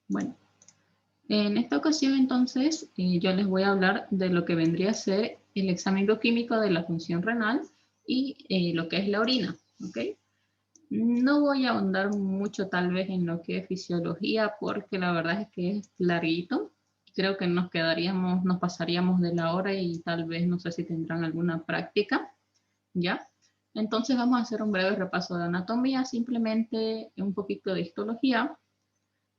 Bueno, en esta ocasión entonces yo les voy a hablar de lo que vendría a ser el examen bioquímico de la función renal y lo que es la orina, ¿ok? No voy a ahondar mucho tal vez en lo que es fisiología porque la verdad es que es larguito. Creo que nos pasaríamos de la hora y tal vez no sé si tendrán alguna práctica, ¿ya? Entonces vamos a hacer un breve repaso de anatomía, simplemente un poquito de histología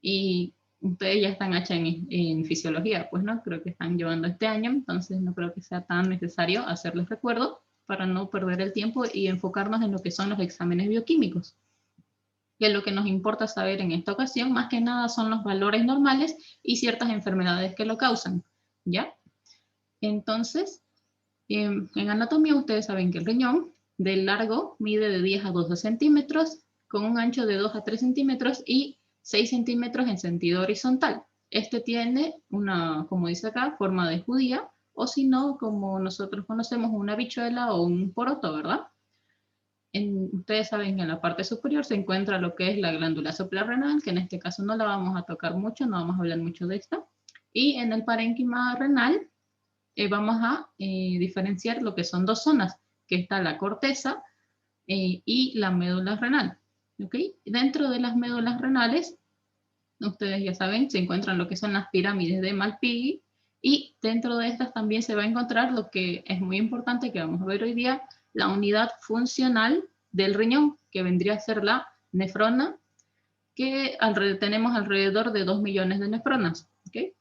y ustedes ya están hechas en fisiología, pues no, creo que están llevando este año, entonces no creo que sea tan necesario hacerles recuerdo para no perder el tiempo y enfocarnos en lo que son los exámenes bioquímicos, que lo que nos importa saber en esta ocasión, más que nada, son los valores normales y ciertas enfermedades que lo causan, ¿ya? Entonces, en anatomía ustedes saben que el riñón de largo mide de 10 a 12 centímetros, con un ancho de 2 a 3 centímetros y 6 centímetros en sentido horizontal. Este tiene una, como dice acá, forma de judía, o si no, como nosotros conocemos, una habichuela o un poroto, ¿verdad? Ustedes saben que en la parte superior se encuentra lo que es la glándula suprarrenal, que en este caso no la vamos a tocar mucho, no vamos a hablar mucho de esta. Y en el parénquima renal vamos a diferenciar lo que son dos zonas, que está la corteza y la médula renal. ¿Okay? Dentro de las médulas renales, ustedes ya saben, se encuentran lo que son las pirámides de Malpighi, y dentro de estas también se va a encontrar lo que es muy importante, que vamos a ver hoy día, la unidad funcional del riñón, que vendría a ser la nefrona, que tenemos alrededor de 2 millones de nefronas. ¿Okay?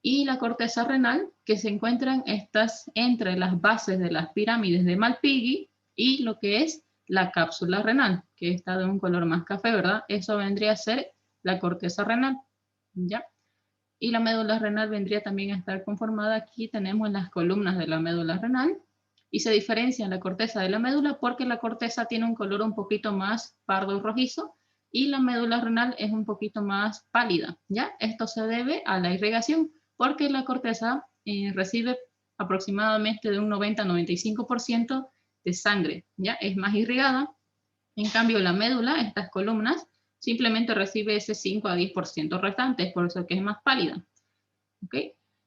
Y la corteza renal, que se encuentran estas entre las bases de las pirámides de Malpighi y lo que es la cápsula renal, que está de un color más café, ¿verdad? Eso vendría a ser la corteza renal, ¿ya? Y la médula renal vendría también a estar conformada, aquí tenemos las columnas de la médula renal, y se diferencia la corteza de la médula porque la corteza tiene un color un poquito más pardo rojizo y la médula renal es un poquito más pálida, ¿ya? Esto se debe a la irrigación porque la corteza recibe aproximadamente de un 90-95% de sangre, ¿ya? Es más irrigada. En cambio, la médula, estas columnas, simplemente recibe ese 5 a 10% restante, es por eso que es más pálida. ¿Ok?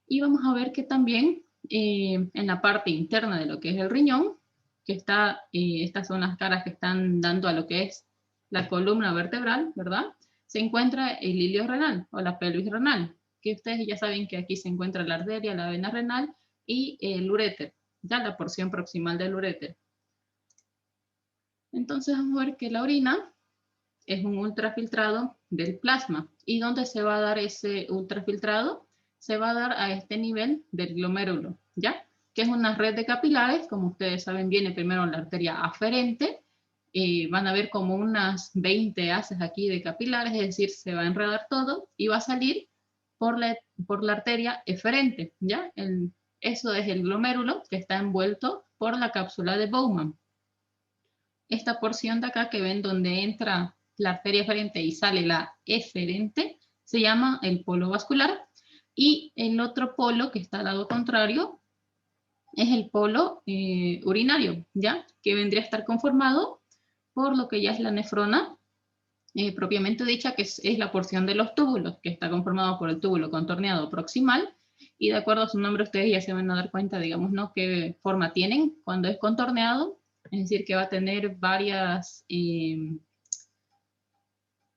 Y vamos a ver que también en la parte interna de lo que es el riñón, que está, estas son las caras que están dando a lo que es la columna vertebral, ¿verdad? Se encuentra el ilio renal o la pelvis renal, que ustedes ya saben que aquí se encuentra la arteria, la vena renal y el uréter, ya la porción proximal del uréter. Entonces vamos a ver que la orina es un ultrafiltrado del plasma. ¿Y dónde se va a dar ese ultrafiltrado? Se va a dar a este nivel del glomérulo, ¿ya? Que es una red de capilares, como ustedes saben, viene primero la arteria aferente, van a ver como unas 20 haces aquí de capilares, es decir, se va a enredar todo y va a salir por la arteria eferente, ¿ya? Eso es el glomérulo que está envuelto por la cápsula de Bowman. Esta porción de acá que ven donde entra la arteria eferente y sale la eferente, se llama el polo vascular, y el otro polo que está al lado contrario es el polo urinario, ¿ya? Que vendría a estar conformado por lo que ya es la nefrona, propiamente dicha, que es la porción de los túbulos, que está conformado por el túbulo contorneado proximal, y de acuerdo a su nombre ustedes ya se van a dar cuenta, digamos, ¿no? Qué forma tienen cuando es contorneado, es decir, que va a tener varias,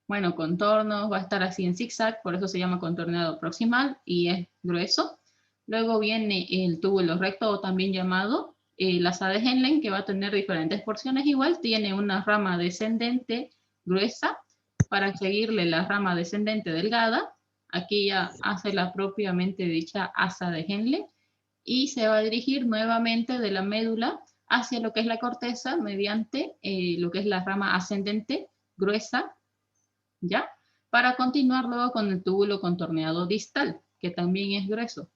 bueno, contornos, va a estar así en zigzag, por eso se llama contorneado proximal y es grueso. Luego viene el túbulo recto o también llamado la asa de Henle, que va a tener diferentes porciones igual, tiene una rama descendente gruesa para seguirle la rama descendente delgada. Aquí ya hace la propiamente dicha asa de Henle y se va a dirigir nuevamente de la médula hacia lo que es la corteza mediante lo que es la rama ascendente gruesa, ¿ya? Para continuar luego con el túbulo contorneado distal, que también es grueso.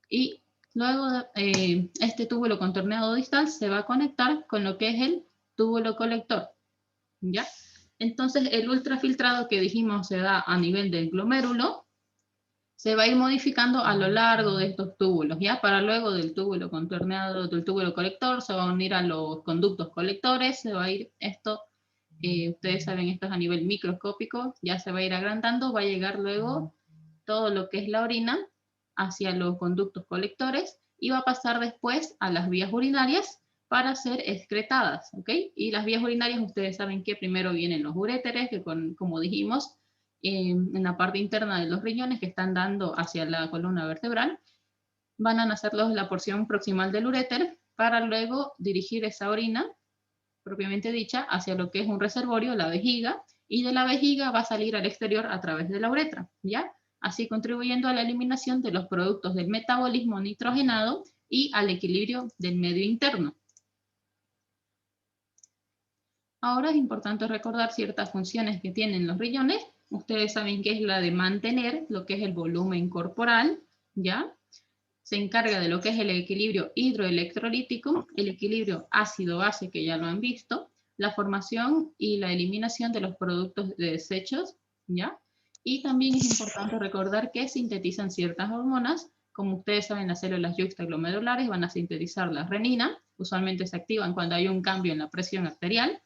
Y luego este túbulo contorneado distal se va a conectar con lo que es el túbulo colector, ¿ya? Entonces el ultrafiltrado que dijimos se da a nivel del glomérulo, se va a ir modificando a lo largo de estos túbulos, ¿ya? Para luego del túbulo contorneado, del túbulo colector, se va a unir a los conductos colectores, se va a ir esto ustedes saben, esto es a nivel microscópico, ya se va a ir agrandando, va a llegar luego todo lo que es la orina hacia los conductos colectores y va a pasar después a las vías urinarias para ser excretadas, ¿ok? Y las vías urinarias, ustedes saben que primero vienen los uréteres, que como dijimos, en la parte interna de los riñones que están dando hacia la columna vertebral, van a nacer la porción proximal del uréter para luego dirigir esa orina, propiamente dicha, hacia lo que es un reservorio, la vejiga, y de la vejiga va a salir al exterior a través de la uretra, ¿ya? Así contribuyendo a la eliminación de los productos del metabolismo nitrogenado y al equilibrio del medio interno. Ahora es importante recordar ciertas funciones que tienen los riñones. Ustedes saben que es la de mantener lo que es el volumen corporal, ¿ya? Se encarga de lo que es el equilibrio hidroelectrolítico, el equilibrio ácido-base, que ya lo han visto, la formación y la eliminación de los productos de desechos, ¿ya? Y también es importante recordar que sintetizan ciertas hormonas. Como ustedes saben, las células yuxtaglomerulares van a sintetizar la renina, usualmente se activan cuando hay un cambio en la presión arterial.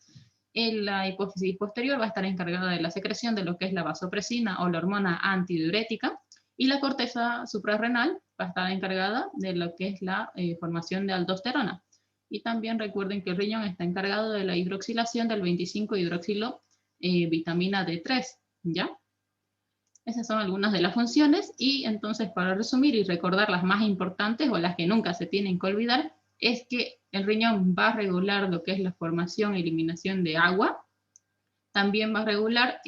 La hipófisis posterior va a estar encargada de la secreción de lo que es la vasopresina o la hormona antidiurética, y la corteza suprarrenal va a estar encargada de lo que es la formación de aldosterona. Y también recuerden que el riñón está encargado de la hidroxilación del 25-hidroxilo vitamina D3, ¿ya? Esas son algunas de las funciones, y entonces para resumir y recordar las más importantes o las que nunca se tienen que olvidar, es que el riñón va a regular lo que es la formación y eliminación de agua, también va a regular,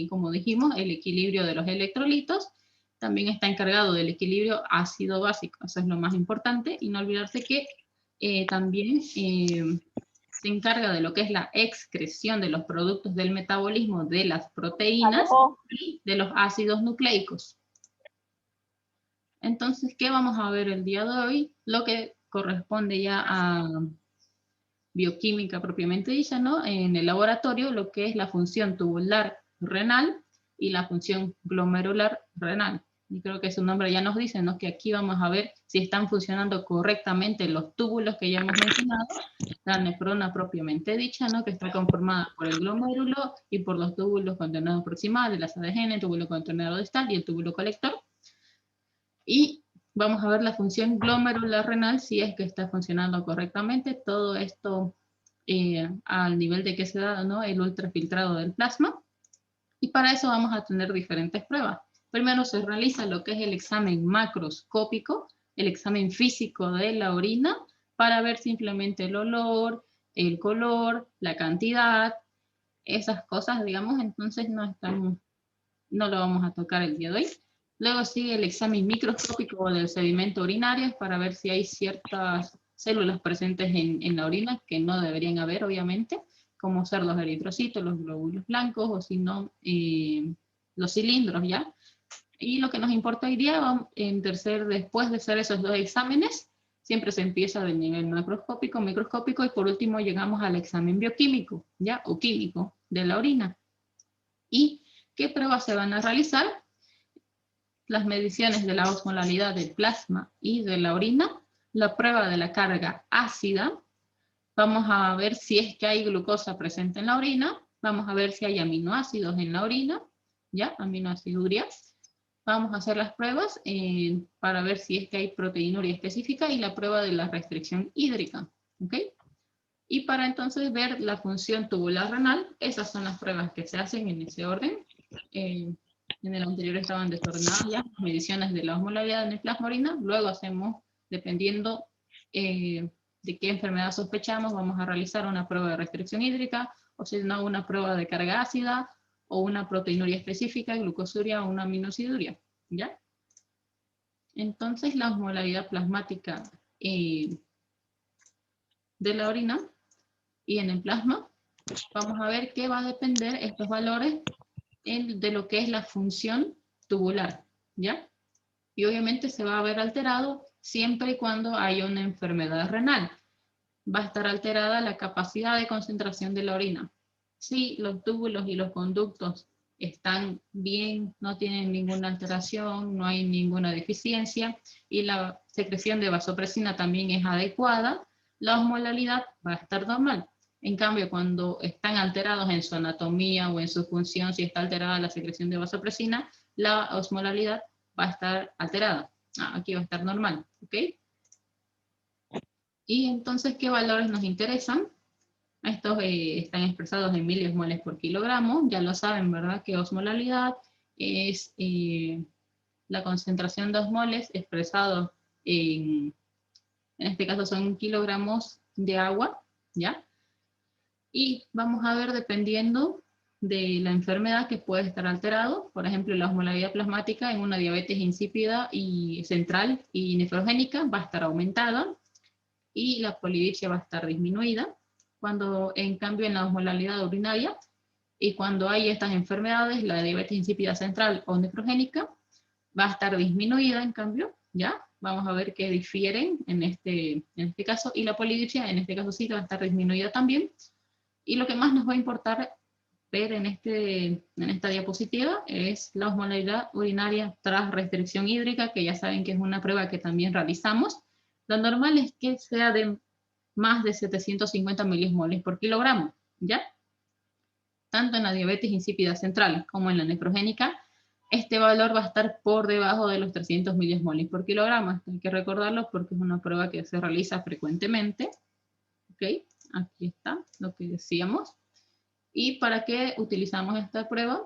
como dijimos, el equilibrio de los electrolitos, también está encargado del equilibrio ácido-básico, eso es lo más importante, y no olvidarse que también se encarga de lo que es la excreción de los productos del metabolismo de las proteínas y de los ácidos nucleicos. Entonces, ¿qué vamos a ver el día de hoy? Lo que corresponde ya a bioquímica propiamente dicha, ¿no? En el laboratorio, lo que es la función tubular renal y la función glomerular renal. Y creo que su nombre ya nos dice, ¿no? Que aquí vamos a ver si están funcionando correctamente los túbulos que ya hemos mencionado, la nefrona propiamente dicha, ¿no? Que está conformada por el glomérulo y por los túbulos contorneados proximales, las ADN, el túbulo contorneado distal y el túbulo colector. Y vamos a ver la función glomerular renal, si es que está funcionando correctamente. Todo esto al nivel de que se da, ¿no? El ultrafiltrado del plasma. Y para eso vamos a tener diferentes pruebas. Primero se realiza lo que es el examen macroscópico, el examen físico de la orina, para ver simplemente el olor, el color, la cantidad, esas cosas, digamos. Entonces no lo vamos a tocar el día de hoy. Luego sigue el examen microscópico del sedimento urinario para ver si hay ciertas células presentes en la orina que no deberían haber, obviamente, como ser los eritrocitos, los glóbulos blancos, o si no, los cilindros, ¿ya? Y lo que nos importa hoy día, después de hacer esos dos exámenes, siempre se empieza del nivel macroscópico, microscópico, y por último llegamos al examen bioquímico, ¿ya? O químico de la orina. ¿Y qué pruebas se van a realizar? Las mediciones de la osmolaridad del plasma y de la orina, la prueba de la carga ácida, vamos a ver si es que hay glucosa presente en la orina, vamos a ver si hay aminoácidos en la orina, ¿ya? Aminoaciduria. Vamos a hacer las pruebas para ver si es que hay proteinuria específica y la prueba de la restricción hídrica, ¿ok? Y para entonces ver la función tubular renal, esas son las pruebas que se hacen en ese orden. En el anterior estaban desordenadas ya las mediciones de la osmolaridad en el plasma orina. Luego hacemos, dependiendo de qué enfermedad sospechamos, vamos a realizar una prueba de restricción hídrica, o si no, una prueba de carga ácida, o una proteinuria específica, glucosuria o una aminoaciduria, ¿ya? Entonces, la osmolaridad plasmática de la orina y en el plasma, vamos a ver que va a depender estos valores de lo que es la función tubular, ¿ya? Y obviamente se va a ver alterado siempre y cuando haya una enfermedad renal. Va a estar alterada la capacidad de concentración de la orina. Si los túbulos y los conductos están bien, no tienen ninguna alteración, no hay ninguna deficiencia, y la secreción de vasopresina también es adecuada, la osmolaridad va a estar normal. En cambio, cuando están alterados en su anatomía o en su función, si está alterada la secreción de vasopresina, la osmolalidad va a estar alterada. Aquí va a estar normal, ¿ok? Y entonces, ¿qué valores nos interesan? Estos están expresados en miliosmoles por kilogramo. Ya lo saben, ¿verdad? Que osmolalidad es la concentración de osmoles expresado en este caso son kilogramos de agua, ¿ya? Y vamos a ver, dependiendo de la enfermedad que puede estar alterado, por ejemplo, la osmolalidad plasmática en una diabetes insípida y central y nefrogénica va a estar aumentada y la polidipsia va a estar disminuida. Cuando en cambio en la osmolalidad urinaria y cuando hay estas enfermedades, la diabetes insípida central o nefrogénica va a estar disminuida en cambio, ¿ya? Vamos a ver que difieren en este caso, y la polidipsia en este caso sí va a estar disminuida también. Y lo que más nos va a importar ver en esta diapositiva es la osmolalidad urinaria tras restricción hídrica, que ya saben que es una prueba que también realizamos. Lo normal es que sea de más de 750 milismoles por kilogramo, ¿ya? Tanto en la diabetes insípida central como en la nefrogénica, este valor va a estar por debajo de los 300 milismoles por kilogramo. Hay que recordarlo porque es una prueba que se realiza frecuentemente. ¿Ok? Aquí está lo que decíamos. ¿Y para qué utilizamos esta prueba?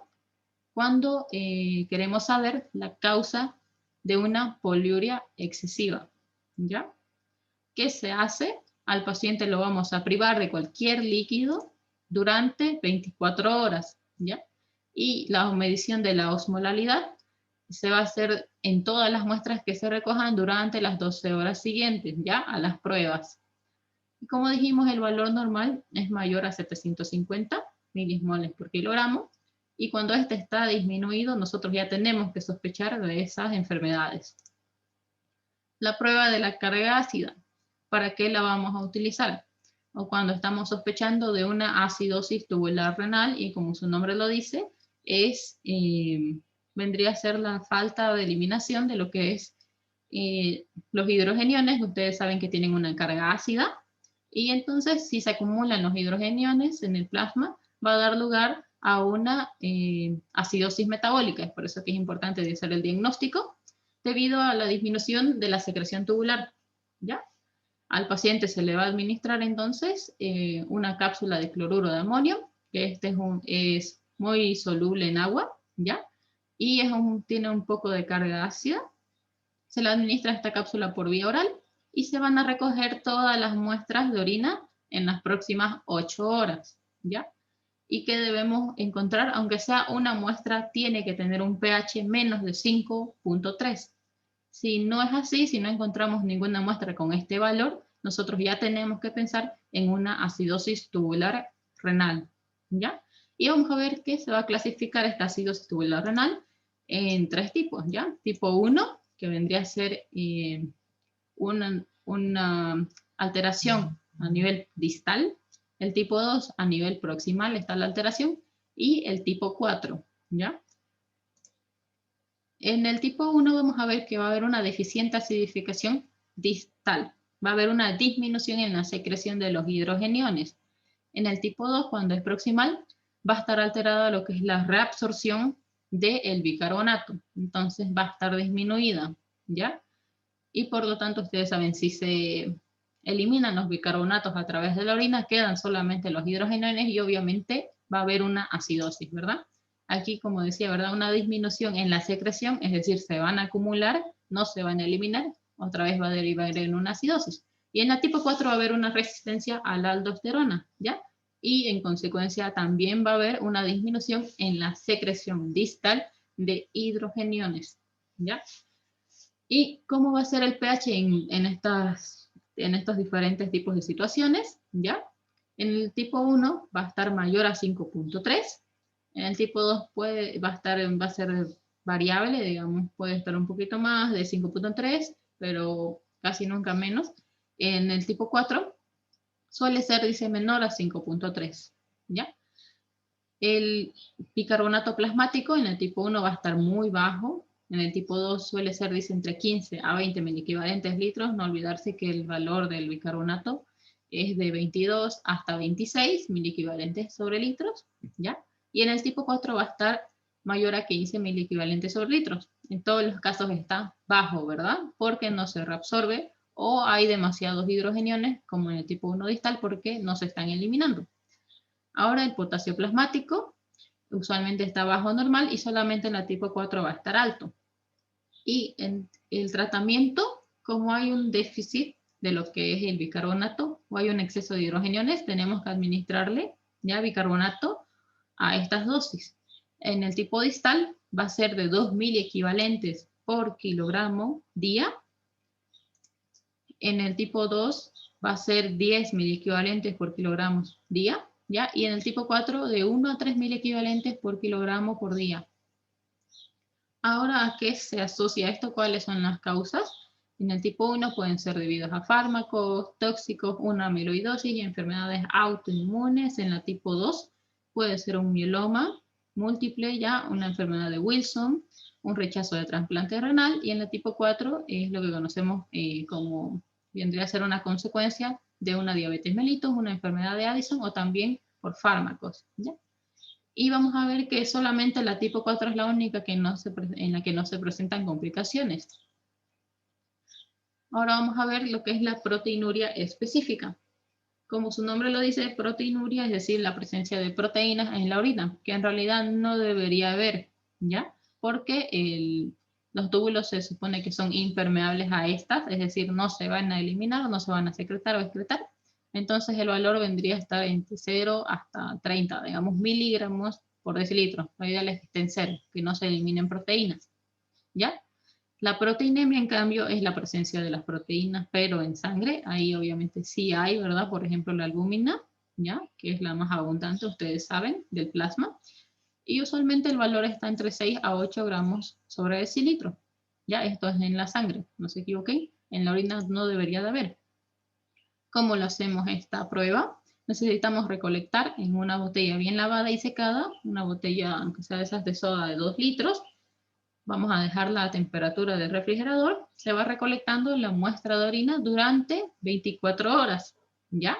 Cuando queremos saber la causa de una poliuria excesiva, ¿ya? ¿Qué se hace? Al paciente lo vamos a privar de cualquier líquido durante 24 horas, ¿ya? Y la medición de la osmolalidad se va a hacer en todas las muestras que se recojan durante las 12 horas siguientes, ¿ya? A las pruebas. Y como dijimos, el valor normal es mayor a 750 milismoles por kilogramo, y cuando este está disminuido, nosotros ya tenemos que sospechar de esas enfermedades. La prueba de la carga ácida, ¿para qué la vamos a utilizar? O cuando estamos sospechando de una acidosis tubular renal, y como su nombre lo dice, vendría a ser la falta de eliminación de lo que es los hidrogeniones. Ustedes saben que tienen una carga ácida, y entonces si se acumulan los hidrogeniones en el plasma, va a dar lugar a una acidosis metabólica. Es por eso que es importante hacer el diagnóstico, debido a la disminución de la secreción tubular, ¿ya? Al paciente se le va a administrar entonces una cápsula de cloruro de amonio, que es muy soluble en agua, ¿ya? Y tiene un poco de carga ácida. Se le administra esta cápsula por vía oral y se van a recoger todas las muestras de orina en las próximas 8 horas, ¿ya? Y que debemos encontrar, aunque sea una muestra, tiene que tener un pH menos de 5.3. Si no es así, si no encontramos ninguna muestra con este valor, nosotros ya tenemos que pensar en una acidosis tubular renal, ¿ya? Y vamos a ver que se va a clasificar esta acidosis tubular renal en 3 tipos, ¿ya? Tipo 1, que vendría a ser una alteración a nivel distal. El tipo 2, a nivel proximal está la alteración. Y el tipo 4, ¿ya? En el tipo 1 vamos a ver que va a haber una deficiente acidificación distal. Va a haber una disminución en la secreción de los hidrogeniones. En el tipo 2, cuando es proximal, va a estar alterada lo que es la reabsorción del bicarbonato. Entonces va a estar disminuida, ¿ya? Y por lo tanto, ustedes saben, si se eliminan los bicarbonatos a través de la orina, quedan solamente los hidrogeniones y obviamente va a haber una acidosis, ¿verdad? Aquí, como decía, ¿verdad? Una disminución en la secreción, es decir, se van a acumular, no se van a eliminar, otra vez va a derivar en una acidosis. Y en la tipo 4 va a haber una resistencia a la aldosterona, ¿ya? Y en consecuencia también va a haber una disminución en la secreción distal de hidrogeniones, ¿ya? ¿Y cómo va a ser el pH en estos diferentes tipos de situaciones? ¿Ya? En el tipo 1 va a estar mayor a 5.3. En el tipo 2 va a ser variable, digamos, puede estar un poquito más de 5.3, pero casi nunca menos. En el tipo 4 suele ser, dice, menor a 5.3. ¿Ya? El bicarbonato plasmático en el tipo 1 va a estar muy bajo. En el tipo 2 suele ser, dice, entre 15 a 20 miliequivalentes litros. No olvidarse que el valor del bicarbonato es de 22 hasta 26 miliequivalentes sobre litros, ¿ya? Y en el tipo 4 va a estar mayor a 15 miliequivalentes sobre litros. En todos los casos está bajo, ¿verdad? Porque no se reabsorbe o hay demasiados hidrogeniones, como en el tipo 1 distal, porque no se están eliminando. Ahora el potasio plasmático usualmente está bajo normal y solamente en la tipo 4 va a estar alto. Y en el tratamiento, como hay un déficit de lo que es el bicarbonato o hay un exceso de hidrogeniones, tenemos que administrarle ya bicarbonato a estas dosis. En el tipo distal va a ser de 2.000 equivalentes por kilogramo día. En el tipo 2 va a ser 10.000 equivalentes por kilogramo día, ¿ya? Y en el tipo 4 de 1 a 3.000 equivalentes por kilogramo por día. Ahora, ¿a qué se asocia esto? ¿Cuáles son las causas? En el tipo 1 pueden ser debidos a fármacos, tóxicos, una amiloidosis y enfermedades autoinmunes. En la tipo 2 puede ser un mieloma múltiple, ya una enfermedad de Wilson, un rechazo de trasplante renal. Y en la tipo 4 es lo que conocemos como vendría a ser una consecuencia de una diabetes mellitus, una enfermedad de Addison o también por fármacos, ¿ya? Y vamos a ver que solamente la tipo 4 es la única que en la que no se presentan complicaciones. Ahora vamos a ver lo que es la proteinuria específica. Como su nombre lo dice, proteinuria, es decir, la presencia de proteínas en la orina, que en realidad no debería haber, ¿ya? Porque los túbulos se supone que son impermeables a estas, es decir, no se van a eliminar, no se van a secretar o excretar. Entonces el valor vendría a estar entre 0 hasta 30, digamos, miligramos por decilitro. Lo ideal es que esté en 0, que no se eliminen proteínas, ¿ya? La proteinemia, en cambio, es la presencia de las proteínas, pero en sangre. Ahí obviamente sí hay, ¿verdad? Por ejemplo, la albúmina, ¿ya? Que es la más abundante, ustedes saben, del plasma. Y usualmente el valor está entre 6 a 8 gramos sobre decilitro. ¿Ya? Esto es en la sangre, no se equivoquen. En la orina no debería de haber. ¿Cómo lo hacemos esta prueba? Necesitamos recolectar en una botella bien lavada y secada, una botella, aunque sea de esas de soda de 2 litros, vamos a dejarla a temperatura del refrigerador, se va recolectando la muestra de orina durante 24 horas, ¿ya?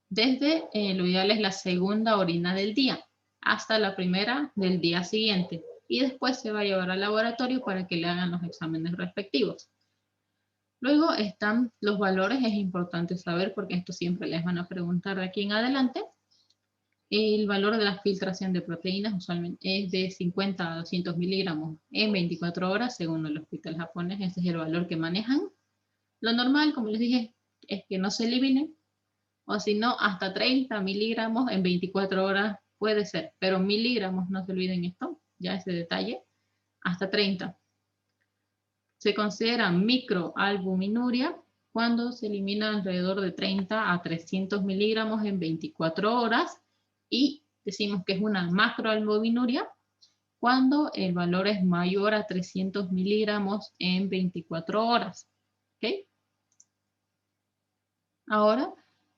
Desde, lo ideal es la segunda orina del día, hasta la primera del día siguiente, y después se va a llevar al laboratorio para que le hagan los exámenes respectivos. Luego están los valores, es importante saber porque esto siempre les van a preguntar de aquí en adelante. El valor de la filtración de proteínas usualmente es de 50 a 200 miligramos en 24 horas, según el hospital japonés. Ese es el valor que manejan. Lo normal, como les dije, es que no se elimine, o si no, hasta 30 miligramos en 24 horas puede ser, pero miligramos, no se olviden esto, ya ese detalle, hasta 30. Se considera microalbuminuria cuando se elimina alrededor de 30 a 300 miligramos en 24 horas y decimos que es una macroalbuminuria cuando el valor es mayor a 300 miligramos en 24 horas. ¿Okay? Ahora,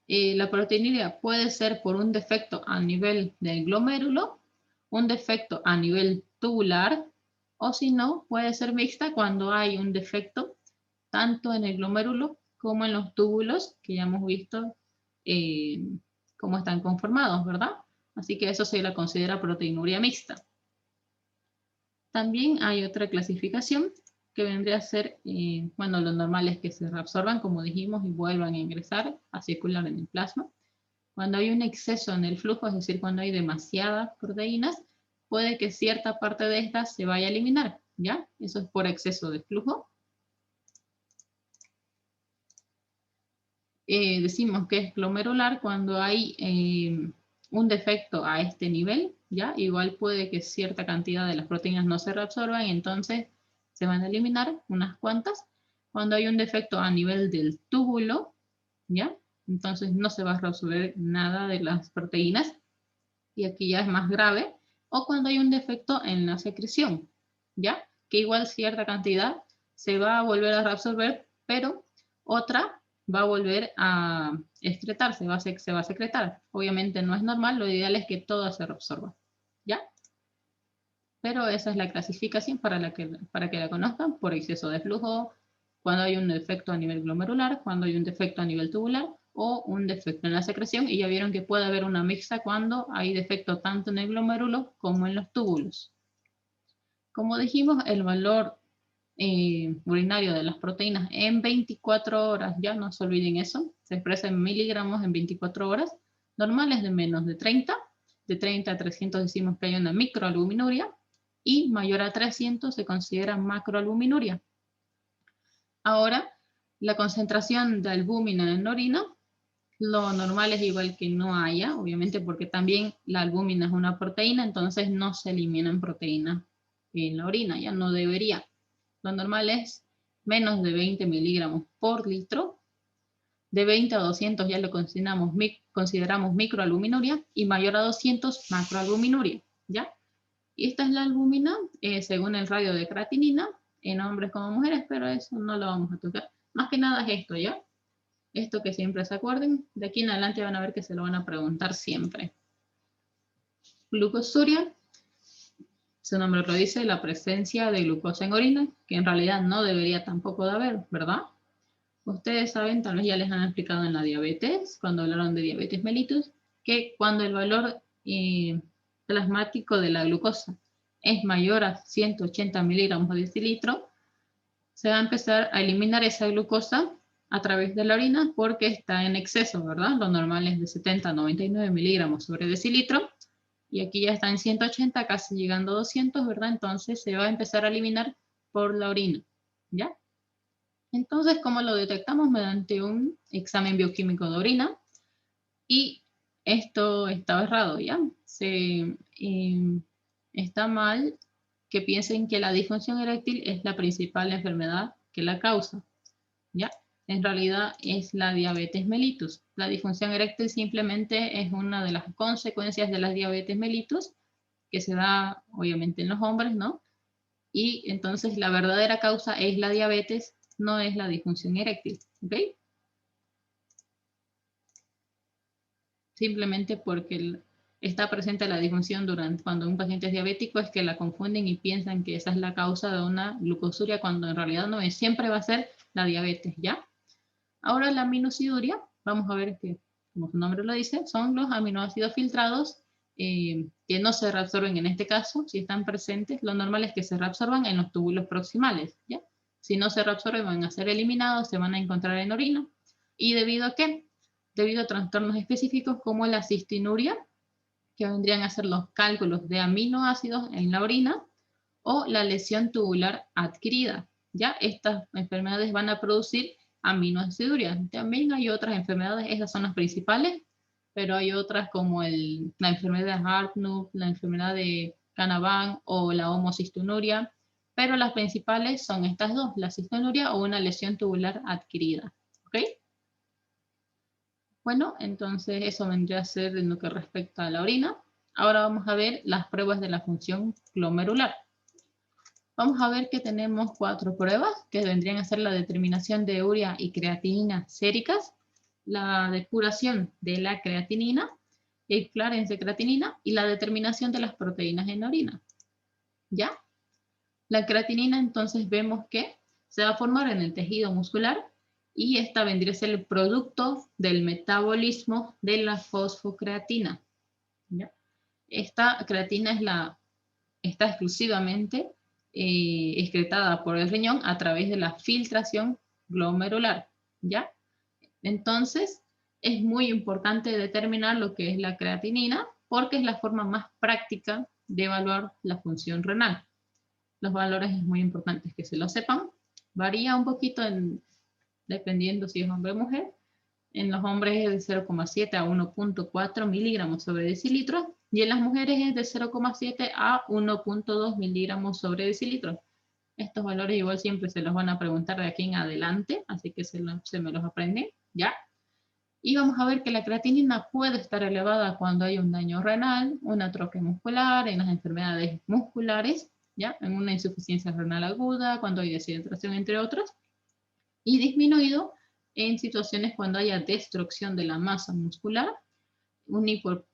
la proteinuria puede ser por un defecto a nivel del glomérulo, un defecto a nivel tubular, o si no, puede ser mixta cuando hay un defecto tanto en el glomérulo como en los túbulos, que ya hemos visto cómo están conformados, ¿verdad? Así que eso se la considera proteinuria mixta. También hay otra clasificación que vendría a ser, bueno, lo normal es que se reabsorban, como dijimos, y vuelvan a ingresar, a circular en el plasma. Cuando hay un exceso en el flujo, es decir, cuando hay demasiadas proteínas, puede que cierta parte de estas se vaya a eliminar, ¿ya? Eso es por exceso de flujo. Decimos que es glomerular cuando hay un defecto a este nivel, ¿ya? Igual puede que cierta cantidad de las proteínas no se reabsorban, entonces se van a eliminar unas cuantas. Cuando hay un defecto a nivel del túbulo, ¿ya? Entonces no se va a reabsorber nada de las proteínas, y aquí ya es más grave. O cuando hay un defecto en la secreción, ¿ya? Que igual cierta cantidad se va a volver a reabsorber, pero otra va a volver a excretar, se va a secretar. Obviamente no es normal, lo ideal es que todo se reabsorba, ¿ya? Pero esa es la clasificación para que la conozcan, por exceso de flujo, cuando hay un defecto a nivel glomerular, cuando hay un defecto a nivel tubular, o un defecto en la secreción, y ya vieron que puede haber una mixta cuando hay defecto tanto en el glomérulo como en los túbulos. Como dijimos, el valor urinario de las proteínas en 24 horas, ya no se olviden eso, se expresa en miligramos en 24 horas, normales de menos de 30 a 300 decimos que hay una microalbuminuria, y mayor a 300 se considera macroalbuminuria. Ahora, la concentración de albúmina en orina, lo normal es igual que no haya, obviamente porque también la albúmina es una proteína, entonces no se eliminan proteínas en la orina, ya no debería. Lo normal es menos de 20 miligramos por litro, de 20 a 200 ya lo consideramos microalbuminuria y mayor a 200 macroalbuminuria, ¿ya? Y esta es la albúmina según el radio de creatinina en hombres como mujeres, pero eso no lo vamos a tocar. Más que nada es esto, ¿ya? Esto que siempre se acuerden, de aquí en adelante van a ver que se lo van a preguntar siempre. Glucosuria, su nombre lo dice, la presencia de glucosa en orina, que en realidad no debería tampoco de haber, ¿verdad? Ustedes saben, tal vez ya les han explicado en la diabetes, cuando hablaron de diabetes mellitus, que cuando el valor plasmático de la glucosa es mayor a 180 miligramos por decilitro, se va a empezar a eliminar esa glucosa a través de la orina porque está en exceso, ¿verdad? Lo normal es de 70 a 99 miligramos sobre decilitro, y aquí ya está en 180, casi llegando a 200, ¿verdad? Entonces se va a empezar a eliminar por la orina, ¿ya? Entonces, ¿cómo lo detectamos? Mediante un examen bioquímico de orina, y esto está errado, ¿ya? Está mal que piensen que la disfunción eréctil es la principal enfermedad que la causa, ¿ya? En realidad es la diabetes mellitus. La disfunción eréctil simplemente es una de las consecuencias de la diabetes mellitus, que se da obviamente en los hombres, ¿no? Y entonces la verdadera causa es la diabetes, no es la disfunción eréctil, ¿ok? Simplemente porque está presente la disfunción cuando un paciente es diabético, es que la confunden y piensan que esa es la causa de una glucosuria, cuando en realidad no es, siempre va a ser la diabetes, ¿ya? Ahora la aminosiduria, vamos a ver que, como su nombre lo dice, son los aminoácidos filtrados que no se reabsorben en este caso, si están presentes, lo normal es que se reabsorban en los túbulos proximales, ¿ya? Si no se reabsorben van a ser eliminados, se van a encontrar en orina. ¿Y debido a qué? Debido a trastornos específicos como la cistinuria, que vendrían a ser los cálculos de aminoácidos en la orina, o la lesión tubular adquirida. Ya estas enfermedades van a producir aminoaciduria. También hay otras enfermedades, esas son las principales, pero hay otras como la enfermedad de Hartnup, la enfermedad de Canavan o la homocistinuria, pero las principales son estas dos, la cistinuria o una lesión tubular adquirida. ¿Ok? Bueno, entonces eso vendría a ser en lo que respecta a la orina. Ahora vamos a ver las pruebas de la función glomerular. Vamos a ver que tenemos 4 pruebas que vendrían a ser la determinación de urea y creatinina séricas, la depuración de la creatinina, el clearance de creatinina y la determinación de las proteínas en la orina. ¿Ya? La creatinina entonces vemos que se va a formar en el tejido muscular y esta vendría a ser el producto del metabolismo de la fosfocreatina. ¿Ya? Esta creatina está exclusivamente excretada por el riñón a través de la filtración glomerular, ¿ya? Entonces, es muy importante determinar lo que es la creatinina porque es la forma más práctica de evaluar la función renal. Los valores es muy importante que se lo sepan. Varía un poquito dependiendo si es hombre o mujer. En los hombres es de 0,7 a 1,4 miligramos sobre decilitro y en las mujeres es de 0,7 a 1,2 miligramos sobre decilitro. Estos valores igual siempre se los van a preguntar de aquí en adelante, así que se me los aprenden, ¿ya? Y vamos a ver que la creatinina puede estar elevada cuando hay un daño renal, una atrofia muscular, en las enfermedades musculares, ¿ya? En una insuficiencia renal aguda, cuando hay deshidratación, entre otros, y disminuido en situaciones cuando haya destrucción de la masa muscular, un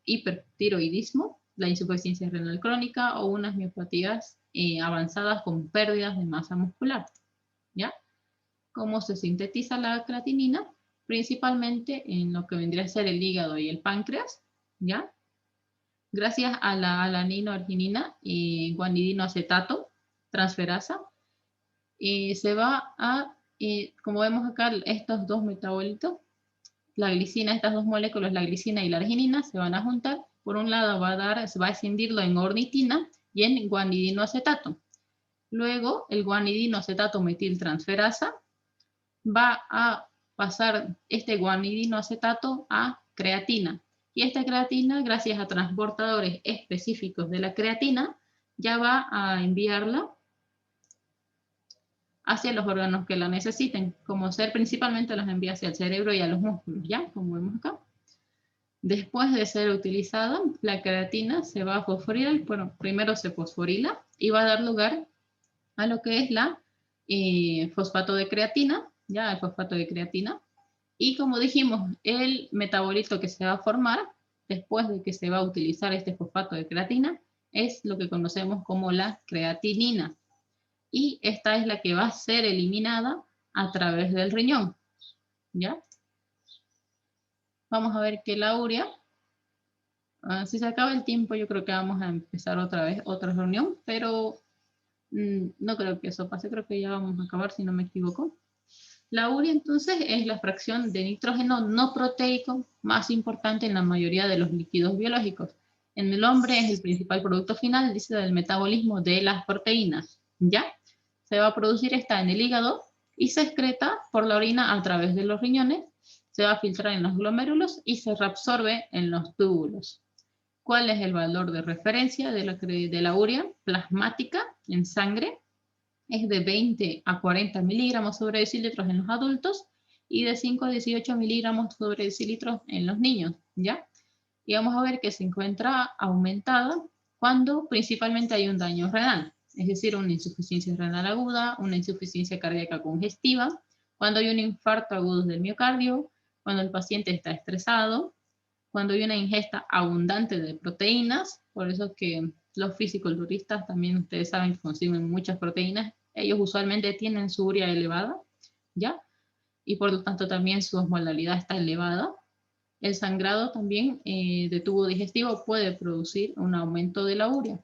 hipertiroidismo, la insuficiencia renal crónica o unas miopatías avanzadas con pérdidas de masa muscular, ¿ya? ¿Cómo se sintetiza la creatinina? principalmente en lo que vendría a ser el hígado y el páncreas, ¿ya? Gracias a la alanino-arginina y guanidinoacetato transferasa, se va a, como vemos acá, estos dos metabolitos, la glicina, estas dos moléculas, la glicina y la arginina, se van a juntar. Por un lado se va a escindirlo en ornitina y en guanidinoacetato. Luego, el guanidinoacetato metiltransferasa va a pasar este guanidinoacetato a creatina. Y esta creatina, gracias a transportadores específicos de la creatina, ya va a enviarla hacia los órganos que la necesiten, como ser principalmente las envía hacia el cerebro y a los músculos, ¿ya? Como vemos acá. Después de ser utilizada, la creatina se va a fosforilar, bueno, primero se fosforila y va a dar lugar a lo que es la fosfato de creatina, ya el fosfato de creatina. Y como dijimos, el metabolito que se va a formar después de que se va a utilizar este fosfato de creatina es lo que conocemos como la creatinina. Y esta es la que va a ser eliminada a través del riñón, ¿ya? Vamos a ver que la urea, si se acaba el tiempo, yo creo que vamos a empezar otra vez, otra reunión, pero no creo que eso pase, creo que ya vamos a acabar si no me equivoco. La urea entonces es la fracción de nitrógeno no proteico más importante en la mayoría de los líquidos biológicos. En el hombre es el principal producto final, dice, del metabolismo de las proteínas, ¿ya? Se va a producir esta en el hígado y se excreta por la orina a través de los riñones, se va a filtrar en los glomérulos y se reabsorbe en los túbulos. ¿Cuál es el valor de referencia de la urea plasmática en sangre? Es de 20 a 40 miligramos sobre decilitros en los adultos y de 5 a 18 miligramos sobre decilitros en los niños, ¿ya? Y vamos a ver que se encuentra aumentada cuando principalmente hay un daño renal, es decir, una insuficiencia renal aguda, una insuficiencia cardíaca congestiva, cuando hay un infarto agudo del miocardio, cuando el paciente está estresado, cuando hay una ingesta abundante de proteínas, por eso que los fisiculturistas también ustedes saben que consumen muchas proteínas, ellos usualmente tienen su urea elevada, ¿ya? Y por lo tanto también su osmolalidad está elevada. El sangrado también de tubo digestivo puede producir un aumento de la urea.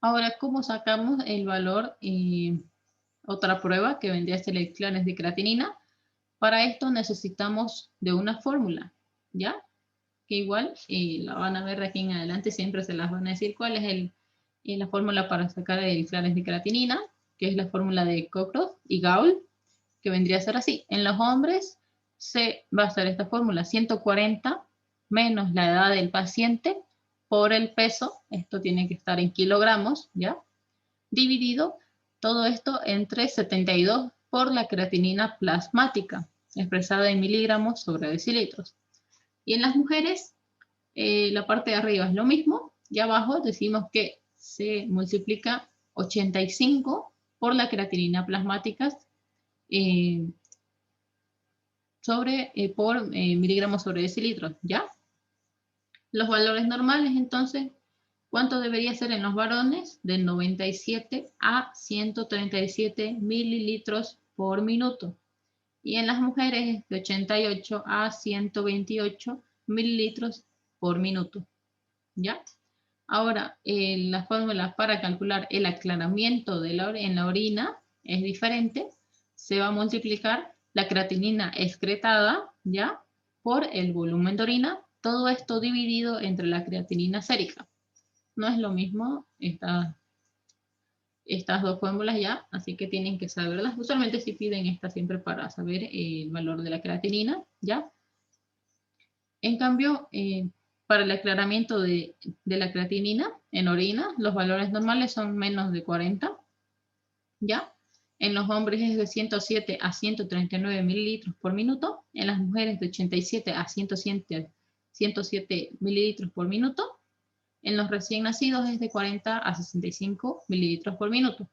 Ahora, ¿cómo sacamos el valor? Otra prueba que vendría a ser el clones de creatinina. Para esto necesitamos de una fórmula, ¿ya? Que igual la van a ver de aquí en adelante, siempre se las van a decir cuál es la fórmula para sacar el clares de creatinina, que es la fórmula de Cockcroft y Gaul, que vendría a ser así. En los hombres se va a hacer esta fórmula, 140 menos la edad del paciente por el peso, esto tiene que estar en kilogramos, ¿ya? Dividido todo esto entre 72 por la creatinina plasmática, expresada en miligramos sobre decilitros. Y en las mujeres, la parte de arriba es lo mismo, y abajo decimos que se multiplica 85 por la creatinina plasmática por miligramos sobre decilitros, ¿ya? Los valores normales, entonces, ¿cuánto debería ser en los varones? De 97 a 137 mililitros por minuto. Y en las mujeres de 88 a 128 mililitros por minuto, ¿ya? Ahora, la fórmula para calcular el aclaramiento en la orina es diferente. Se va a multiplicar la creatinina excretada, ¿ya? Por el volumen de orina. Todo esto dividido entre la creatinina sérica. No es lo mismo estas dos fórmulas ya, así que tienen que saberlas. Usualmente sí piden esta siempre para saber el valor de la creatinina, ¿ya? En cambio, para el aclaramiento de la creatinina en orina, los valores normales son menos de 40, ¿ya? En los hombres es de 107 a 139 mililitros por minuto, en las mujeres de 87 a 107 mililitros por minuto, en los recién nacidos es de 40 a 65 mililitros por minuto.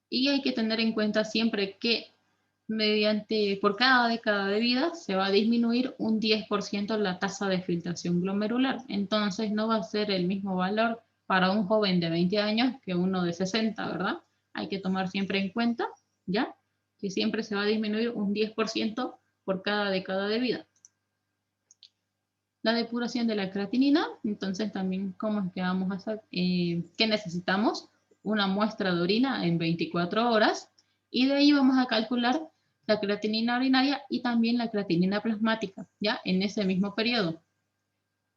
Y hay que tener en cuenta siempre que por cada década de vida se va a disminuir un 10% la tasa de filtración glomerular. Entonces no va a ser el mismo valor para un joven de 20 años que uno de 60, ¿verdad? Hay que tomar siempre en cuenta, ¿ya? que siempre se va a disminuir un 10% por cada década de vida. La depuración de la creatinina, entonces también, ¿cómo es que vamos a hacer? ¿Qué necesitamos? Una muestra de orina en 24 horas y de ahí vamos a calcular la creatinina urinaria y también la creatinina plasmática, ya en ese mismo periodo.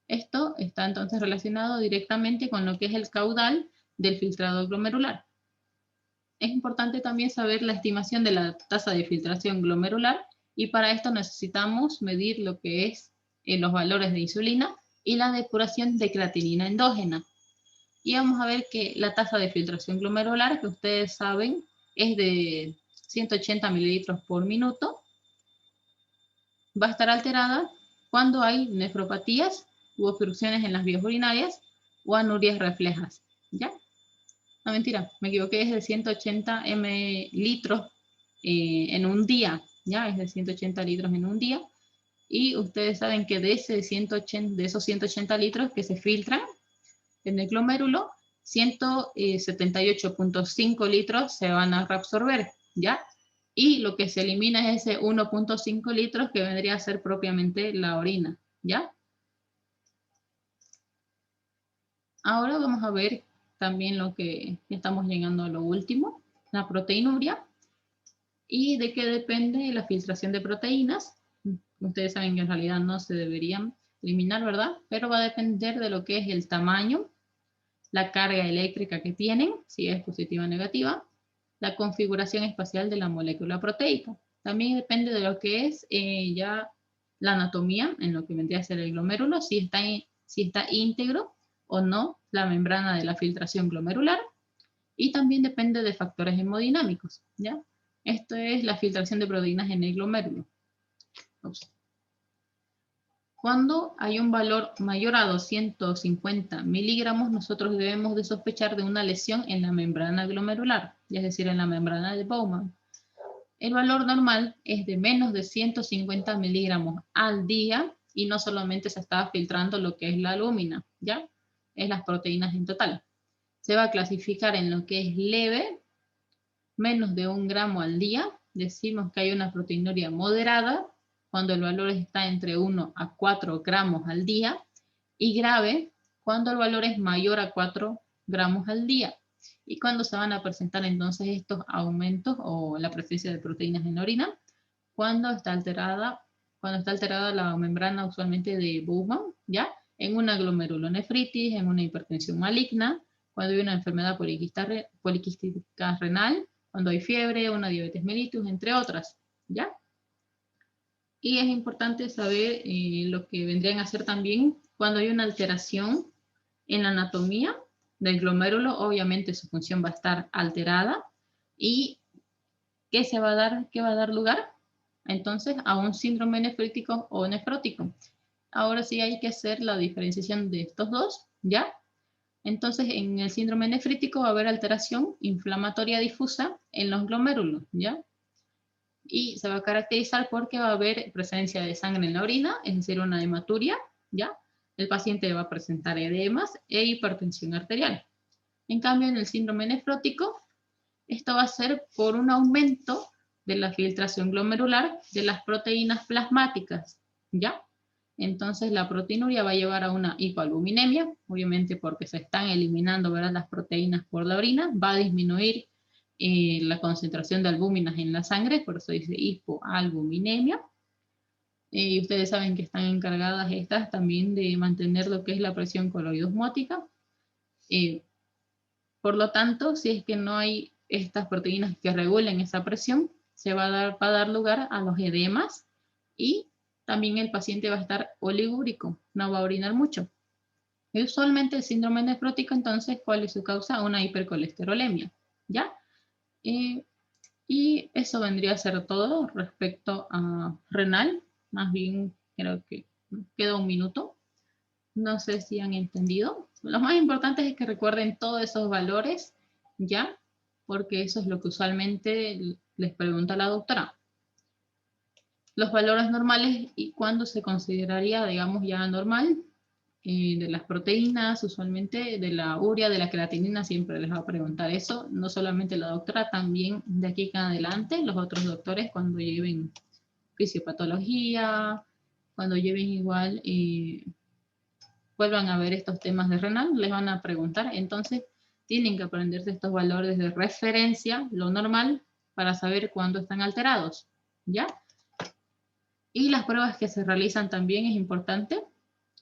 Esto está entonces relacionado directamente con lo que es el caudal del filtrado glomerular. Es importante también saber la estimación de la tasa de filtración glomerular y para esto necesitamos medir lo que es los valores de insulina y la depuración de creatinina endógena. Y vamos a ver que la tasa de filtración glomerular, que ustedes saben, es de 180 mililitros por minuto. Va a estar alterada cuando hay nefropatías u obstrucciones en las vías urinarias o anurias reflejas, ¿ya? No, mentira, me equivoqué, es de 180 mililitros en un día, ¿ya? Es de 180 litros en un día. Y ustedes saben que de esos 180 litros que se filtran en el glomérulo, 178.5 litros se van a reabsorber, ¿ya? Y lo que se elimina es ese 1.5 litros que vendría a ser propiamente la orina, ¿ya? Ahora vamos a ver también lo que ya estamos llegando a lo último, la proteinuria. ¿Y de qué depende la filtración de proteínas? Ustedes saben que en realidad no se deberían eliminar, ¿verdad? Pero va a depender de lo que es el tamaño, la carga eléctrica que tienen, si es positiva o negativa, la configuración espacial de la molécula proteica. También depende de lo que es ya la anatomía, en lo que vendría a ser el glomérulo, si está íntegro o no la membrana de la filtración glomerular, y también depende de factores hemodinámicos, ¿ya? Esto es la filtración de proteínas en el glomérulo. Ups. Cuando hay un valor mayor a 250 miligramos, nosotros debemos de sospechar de una lesión en la membrana glomerular, es decir, en la membrana de Bowman. El valor normal es de menos de 150 miligramos al día y no solamente se está filtrando lo que es la albúmina, ¿ya? Es las proteínas en total. Se va a clasificar en lo que es leve, menos de 1 gramo al día. Decimos que hay una proteinuria moderada, cuando el valor está entre 1 a 4 gramos al día, y grave cuando el valor es mayor a 4 gramos al día. ¿Y cuándo se van a presentar entonces estos aumentos o la presencia de proteínas en la orina? Cuando está alterada la membrana usualmente de Bowman, ¿ya? En una glomerulonefritis, en una hipertensión maligna, cuando hay una enfermedad poliquística renal, cuando hay fiebre, una diabetes mellitus, entre otras, ¿ya? Y es importante saber lo que vendrían a ser también cuando hay una alteración en la anatomía del glomérulo, obviamente su función va a estar alterada. ¿Y qué va a dar lugar? Entonces, a un síndrome nefrítico o nefrótico. Ahora sí hay que hacer la diferenciación de estos dos, ¿ya? Entonces, en el síndrome nefrítico va a haber alteración inflamatoria difusa en los glomérulos, ¿ya? Y se va a caracterizar porque va a haber presencia de sangre en la orina, es decir, una hematuria, ¿ya? El paciente va a presentar edemas e hipertensión arterial. En cambio, en el síndrome nefrótico, esto va a ser por un aumento de la filtración glomerular de las proteínas plasmáticas, ¿ya? Entonces la proteinuria va a llevar a una hipoalbuminemia, obviamente porque se están eliminando, ¿verdad?, las proteínas por la orina, va a disminuir la concentración de albúminas en la sangre, por eso dice hipoalbuminemia. Y ustedes saben que están encargadas estas también de mantener lo que es la presión coloidosmótica. Por lo tanto, si es que no hay estas proteínas que regulen esa presión, va a dar lugar a los edemas y también el paciente va a estar oligúrico, no va a orinar mucho. Y usualmente el síndrome nefrótico, entonces, ¿cuál es su causa? Una hipercolesterolemia, ¿ya? Y eso vendría a ser todo respecto a renal. Más bien, creo que queda un minuto. No sé si han entendido. Lo más importante es que recuerden todos esos valores, ¿ya? Porque eso es lo que usualmente les pregunta la doctora. Los valores normales y cuándo se consideraría, digamos, ya normal. de las proteínas, usualmente de la urea, de la creatinina, siempre les va a preguntar eso. No solamente la doctora, también de aquí en adelante, los otros doctores cuando lleven fisiopatología, cuando lleven igual vuelvan a ver estos temas de renal, les van a preguntar. Entonces, tienen que aprenderse estos valores de referencia, lo normal, para saber cuándo están alterados, ¿ya? Y las pruebas que se realizan también es importante.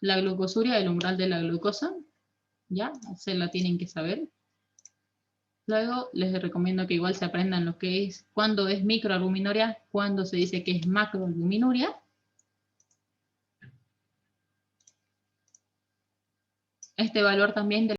La glucosuria, el umbral de la glucosa, ¿ya? Se la tienen que saber. Luego, les recomiendo que igual se aprendan lo que es, cuándo es microalbuminuria, cuándo se dice que es macroalbuminuria. Este valor también de